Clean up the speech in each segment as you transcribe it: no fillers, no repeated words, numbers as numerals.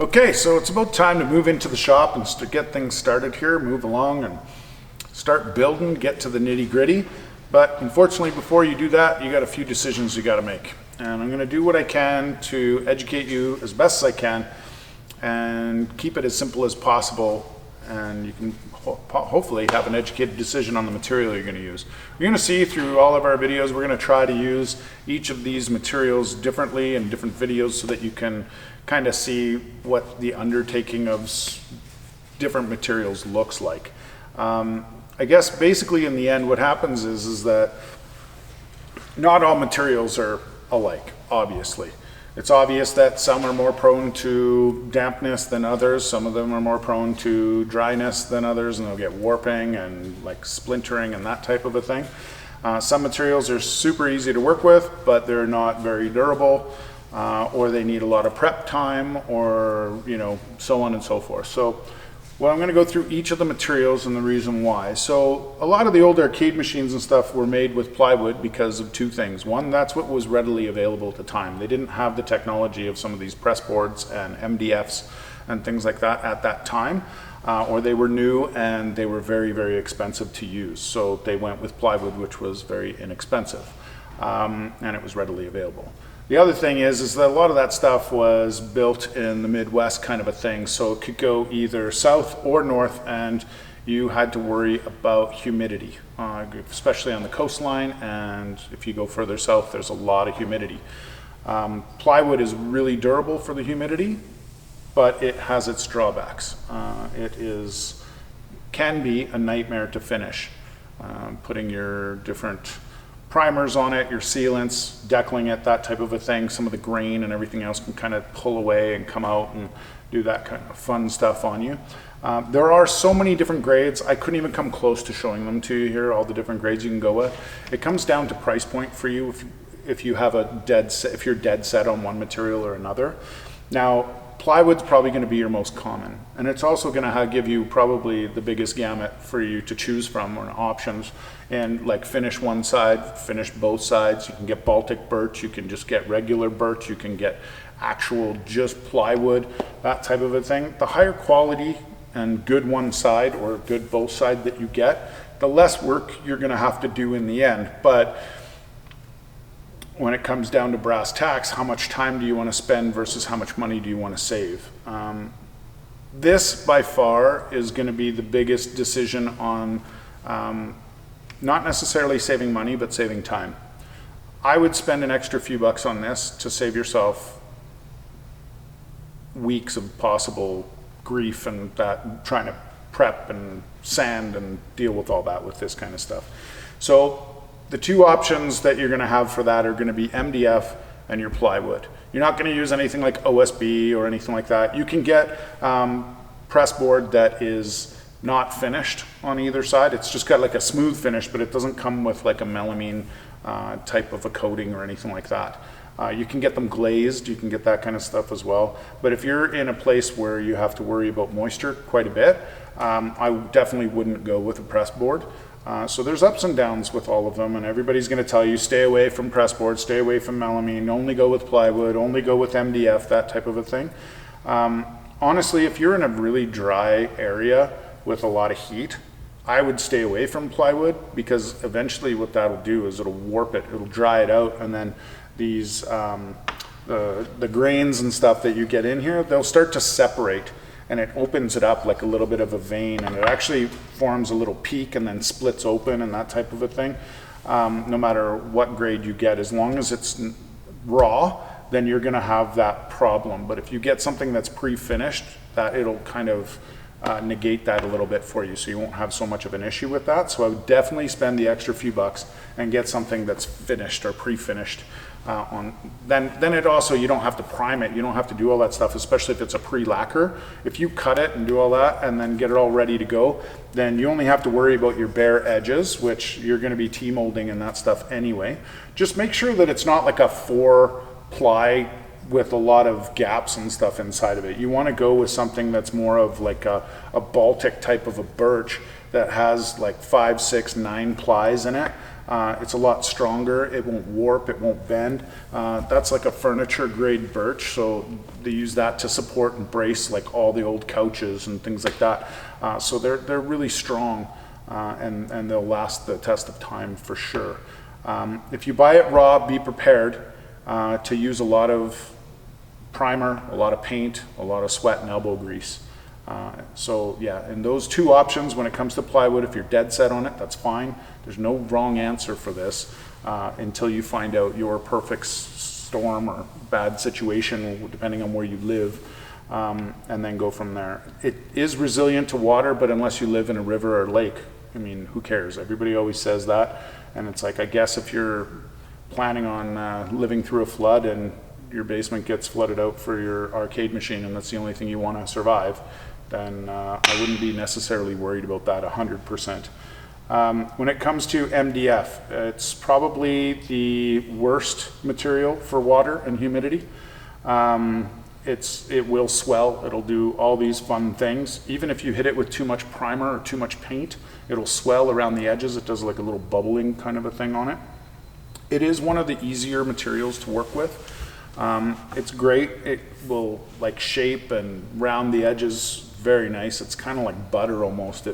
Okay, so it's about time to move into the shop and to get things started here, move along and start building, get to the nitty gritty. But unfortunately, before you do that, you got a few decisions you got to make. And I'm going to do what I can to educate you as best as I can and keep it as simple as possible. And you can hopefully have an educated decision on the material you're going to use. You're going to see through all of our videos, we're going to try to use each of these materials differently in different videos so that you can kind of see what the undertaking of different materials looks like. I guess basically in the end what happens is that not all materials are alike, obviously. It's obvious that some are more prone to dampness than others. Some of them are more prone to dryness than others, and they'll get warping and like splintering and that type of a thing. Some materials are super easy to work with, but they're not very durable, or they need a lot of prep time, or so on and so forth. So well, I'm going to go through each of the materials and the reason why. So a lot of the old arcade machines and stuff were made with plywood because of two things. One, that's what was readily available at the time. They didn't have the technology of some of these press boards and MDFs and things like that at that time, or they were new and they were very, very expensive to use. So they went with plywood, which was very inexpensive, and it was readily available. The other thing is that a lot of that stuff was built in the Midwest kind of a thing, so it could go either south or north, and you had to worry about humidity, especially on the coastline, and if you go further south, there's a lot of humidity. Plywood is really durable for the humidity, but it has its drawbacks. Can be a nightmare to finish. Putting your different primers on it, your sealants, deckling it, that type of a thing. Some of the grain and everything else can kind of pull away and come out and do that kind of fun stuff on you. There are so many different grades. I couldn't even come close to showing them to you here, all the different grades you can go with. It comes down to price point for you if you have if you're dead set on one material or another. Now, plywood's probably going to be your most common, and it's also going to give you probably the biggest gamut for you to choose from, or options, and like finish one side, finish both sides. You can get Baltic birch, you can just get regular birch, you can get actual just plywood, that type of a thing. The higher quality and good one side or good both side that you get, the less work you're going to have to do in the end. But when it comes down to brass tacks, how much time do you want to spend versus how much money do you want to save? This by far is going to be the biggest decision on not necessarily saving money, but saving time. I would spend an extra few bucks on this to save yourself weeks of possible grief and that, trying to prep and sand and deal with all that with this kind of stuff. So the two options that you're going to have for that are going to be MDF and your plywood. You're not going to use anything like OSB or anything like that. You can get press board that is not finished on either side. It's just got like a smooth finish, but it doesn't come with like a melamine type of a coating or anything like that. You can get them glazed, you can get that kind of stuff as well. But if you're in a place where you have to worry about moisture quite a bit, I definitely wouldn't go with a press board. So there's ups and downs with all of them, and everybody's going to tell you stay away from pressboard, stay away from melamine, only go with plywood, only go with MDF, that type of a thing. Honestly, if you're in a really dry area with a lot of heat, I would stay away from plywood, because eventually what that'll do is it'll warp it, it'll dry it out, and then these the grains and stuff that you get in here, they'll start to separate, and it opens it up like a little bit of a vein, and it actually forms a little peak and then splits open and that type of a thing. No matter what grade you get, as long as it's raw, then you're going to have that problem. But if you get something that's pre-finished, that it'll kind of negate that a little bit for you, so you won't have so much of an issue with that. So I would definitely spend the extra few bucks and get something that's finished or pre-finished. Then it also, you don't have to prime it, you don't have to do all that stuff, especially if it's a pre-lacquer. If you cut it and do all that and then get it all ready to go, then you only have to worry about your bare edges, which you're going to be T-molding and that stuff anyway. Just make sure that it's not like a 4-ply with a lot of gaps and stuff inside of it. You want to go with something that's more of like a Baltic type of a birch that has like 5, 6, 9 plies in it. It's a lot stronger. It won't warp, it won't bend. That's like a furniture grade birch, so they use that to support and brace like all the old couches and things like that. So they're really strong, and they'll last the test of time for sure. If you buy it raw, be prepared to use a lot of primer, a lot of paint, a lot of sweat and elbow grease. So yeah, and those two options when it comes to plywood, if you're dead set on it, that's fine. There's no wrong answer for this until you find out your perfect storm or bad situation, depending on where you live, and then go from there. It is resilient to water, but unless you live in a river or lake, I mean, who cares? Everybody always says that. And it's like, I guess if you're planning on living through a flood and your basement gets flooded out for your arcade machine and that's the only thing you want to survive, then I wouldn't be necessarily worried about that 100%. When it comes to MDF, it's probably the worst material for water and humidity. It will swell, it'll do all these fun things. Even if you hit it with too much primer or too much paint, it'll swell around the edges. It does like a little bubbling kind of a thing on it. It is one of the easier materials to work with. It's great. It will like shape and round the edges very nice. It's kind of like butter almost.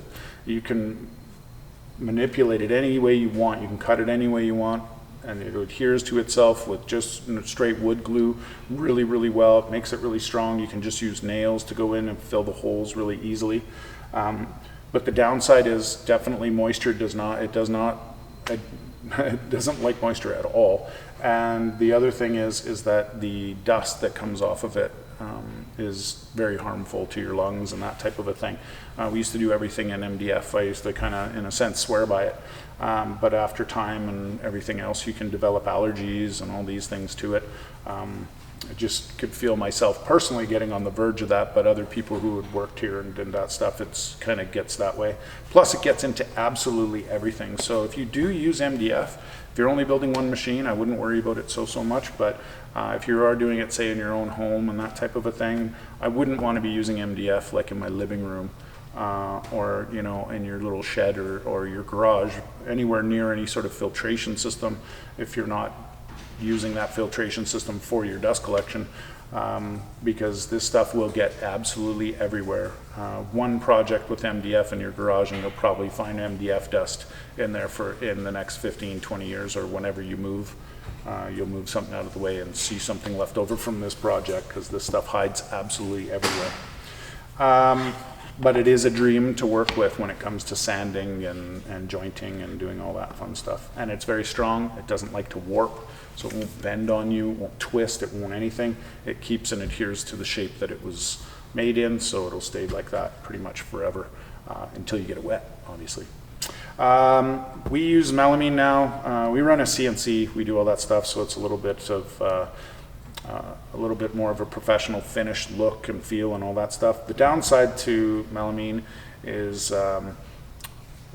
You can manipulate it any way you want. You can cut it any way you want, and it adheres to itself with just straight wood glue really, really well. It makes it really strong. You can just use nails to go in and fill the holes really easily. But the downside is definitely moisture. It doesn't like moisture at all. And the other thing is that the dust that comes off of it is very harmful to your lungs and that type of a thing. We used to do everything in MDF. I used to kind of, in a sense, swear by it. But after time and everything else, you can develop allergies and all these things to it. I just could feel myself personally getting on the verge of that, but other people who had worked here and did that stuff, it's kind of gets that way. Plus it gets into absolutely everything. So if you do use MDF, if you're only building one machine, I wouldn't worry about it so much, but if you are doing it, say, in your own home and that type of a thing, I wouldn't want to be using MDF like in my living room or, you know, in your little shed or your garage, anywhere near any sort of filtration system if you're not using that filtration system for your dust collection, because this stuff will get absolutely everywhere. One project with MDF in your garage and you'll probably find MDF dust in there in the next 15, 20 years, or whenever you move. You'll move something out of the way and see something left over from this project, because this stuff hides absolutely everywhere. But it is a dream to work with when it comes to sanding and jointing and doing all that fun stuff. And it's very strong. It doesn't like to warp, so it won't bend on you, it won't twist, it won't anything. It keeps and adheres to the shape that it was made in, so it'll stay like that pretty much forever until you get it wet, obviously. We use melamine now. We run a CNC, we do all that stuff, so it's a little bit more of a professional finished look and feel and all that stuff. The downside to melamine is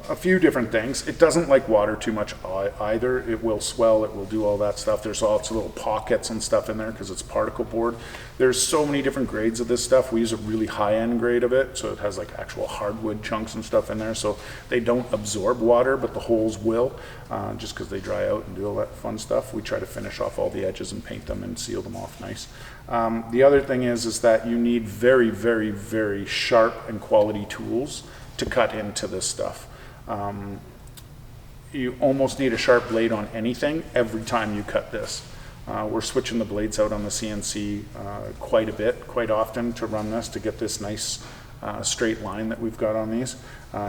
a few different things. It doesn't like water too much either. It will swell, it will do all that stuff. There's lots of little pockets and stuff in there because it's particle board. There's so many different grades of this stuff. We use a really high-end grade of it, so it has like actual hardwood chunks and stuff in there, so they don't absorb water, but the holes will, just because they dry out and do all that fun stuff. We try to finish off all the edges and paint them and seal them off nice. The other thing is that you need very, very, very sharp and quality tools to cut into this stuff. You almost need a sharp blade on anything every time you cut this. We're switching the blades out on the CNC quite often to run this, to get this nice straight line that we've got on these.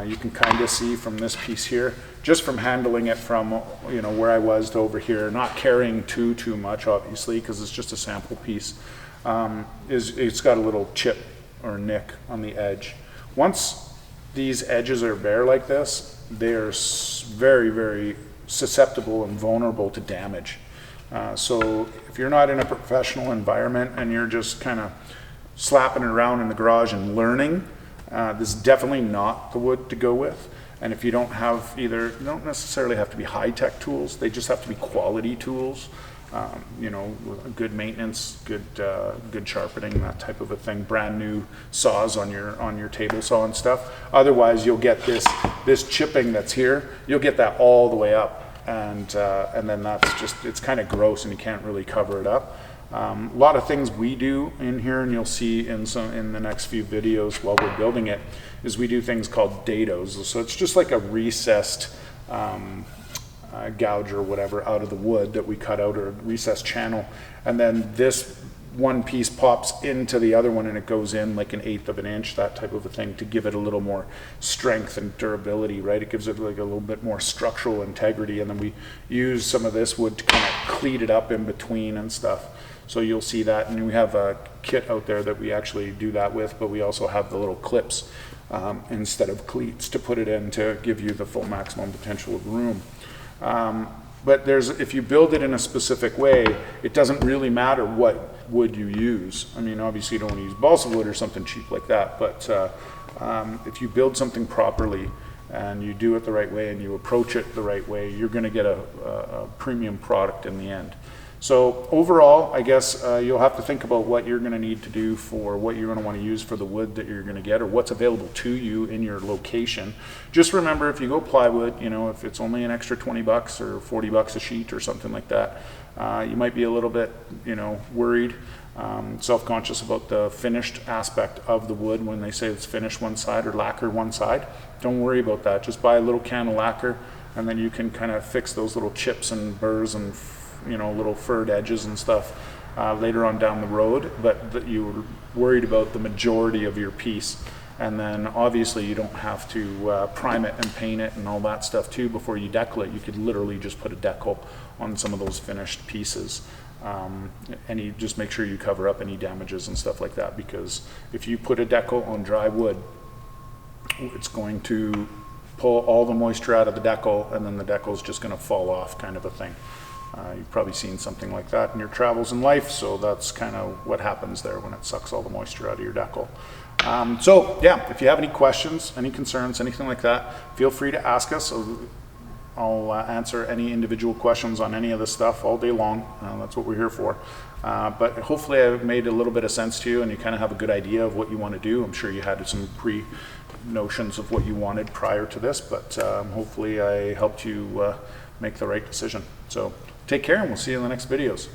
You can kind of see from this piece here, just from handling it from, you know, where I was to over here, not carrying too much obviously because it's just a sample piece, it's got a little chip or nick on the edge. Once these edges are bare like this, they are very, very susceptible and vulnerable to damage. So if you're not in a professional environment and you're just kind of slapping it around in the garage and learning, this is definitely not the wood to go with. And if you don't have you don't necessarily have to be high-tech tools, they just have to be quality tools. You know, good maintenance, good sharpening, that type of a thing. Brand new saws on your table saw and stuff. Otherwise, you'll get this chipping that's here. You'll get that all the way up, and then that's just, it's kind of gross and you can't really cover it up. A lot of things we do in here, and you'll see in the next few videos while we're building it, is we do things called dados. So it's just like a recessed gouge or whatever out of the wood that we cut out, or a recessed channel, and then this one piece pops into the other one and it goes in like 1/8 of an inch, that type of a thing, to give it a little more strength and durability, right? It gives it like a little bit more structural integrity, and then we use some of this wood to kind of cleat it up in between and stuff. So you'll see that, and we have a kit out there that we actually do that with, but we also have the little clips instead of cleats to put it in to give you the full maximum potential of room. But if you build it in a specific way, it doesn't really matter what wood you use. I mean, obviously you don't want to use balsa wood or something cheap like that, but if you build something properly and you do it the right way and you approach it the right way, you're going to get a premium product in the end. So overall, I guess you'll have to think about what you're going to need to do for what you're going to want to use for the wood that you're going to get, or what's available to you in your location. Just remember, if you go plywood, you know, if it's only an extra 20 bucks or 40 bucks a sheet or something like that, you might be a little bit, you know, worried, self-conscious about the finished aspect of the wood when they say it's finished one side or lacquer one side. Don't worry about that. Just buy a little can of lacquer, and then you can kind of fix those little chips and burrs and, you know, little furred edges and stuff later on down the road, but that you're worried about the majority of your piece. And then obviously you don't have to prime it and paint it and all that stuff too before you decal it. You could literally just put a decal on some of those finished pieces, and you just make sure you cover up any damages and stuff like that, because if you put a decal on dry wood, it's going to pull all the moisture out of the decal, and then the decal is just going to fall off, kind of a thing. You've probably seen something like that in your travels in life, so that's kind of what happens there when it sucks all the moisture out of your decal. So yeah, if you have any questions, any concerns, anything like that, feel free to ask us. I'll answer any individual questions on any of this stuff all day long. That's what we're here for. But hopefully I've made a little bit of sense to you, and you kind of have a good idea of what you want to do. I'm sure you had some pre-notions of what you wanted prior to this, but hopefully I helped you make the right decision. So take care, and we'll see you in the next videos.